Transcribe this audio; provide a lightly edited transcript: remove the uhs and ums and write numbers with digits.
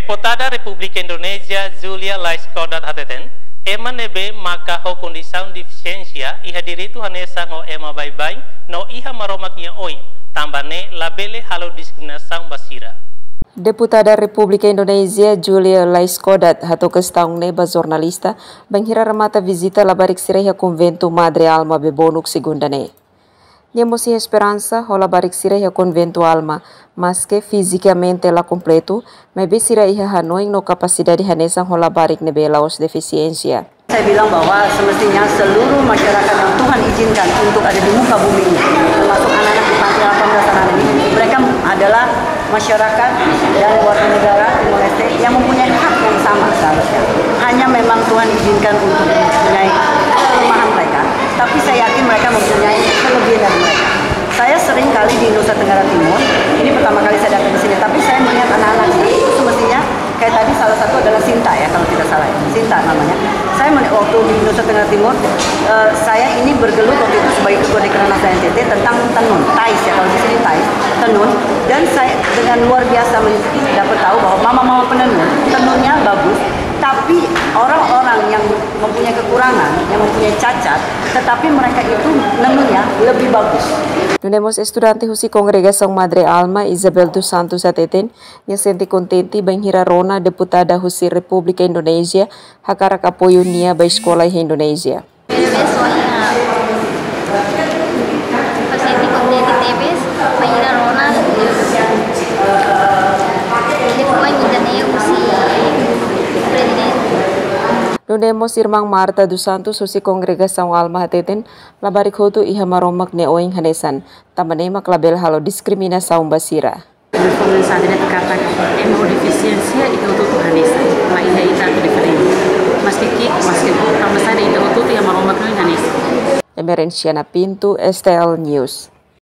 Deputada Republik Indonesia Julia Laiskodat Hateten, ema nebe maka ho condição de deficiência iha direito hanesa ngo ema bye-bye no iha maromaknya oin, tambane labele halo diskriminação basira. Deputada Republik Indonesia Julia Laiskodat hato kestaung neba jornalista banghira ramata visita labarik sireha convento Madre Alma Bebonuk segundane. Nemos esperança rola barik sireha convento Alma, mas que fisicamente la completo, mas sira iha hanoi no capacidade hanesan rola barik nebe laos defisiensia. Saya bilang bahwa semestinya seluruh masyarakat yang Tuhan izinkan untuk ada di muka bumi ini, termasuk anak-anak di panti 18 anak ini, mereka adalah masyarakat dan warga negara Timor Leste yang mempunyai hak yang sama seharusnya. Hanya memang Tuhan izinkan untuk mempunyai kelemahan mereka, tapi saya yakin mereka mempunyai kelebihan dari mereka. Saya sering kali di Nusa Tenggara Timur, ini pertama kali saya datang ke sini, tapi saya melihat anak-anak itu semestinya kayak tadi salah satu adalah Sinta ya kalau tidak salah, Sinta namanya. Saya waktu di Nusa Tenggara Timur, saya ini bergelut waktu itu sebagai ketua Dekranasda NTT tentang tenun, tais ya kalau di sini tais, tenun, dan saya dengan luar biasa dapat tahu bahwa mama-mama penenun, tenunnya bagus, tapi orang-orang yang mempunyai kekurangan, yang mempunyai cacat, tetapi mereka itu nenunnya lebih bagus. Nunemos estudante husi Congregação Madre Alma Isabel dos Santos Hateten yang senti kontenti banghira rona deputada husi Republik Indonesia hakarak apoio nia ba escola Indonesia. Nunemos Irmang Marta dos Santos husi Congregação Alma Hateten labarik hotu iha maromak ne oing hanesan tamanemak label halo diskriminação basira. Hemodefisiensia itu untuk hanesan, ma iha ita tu diferente. Maski tambah sada itu untuk yang maromak ne hanesan. Emerenciana Pinto, STL News.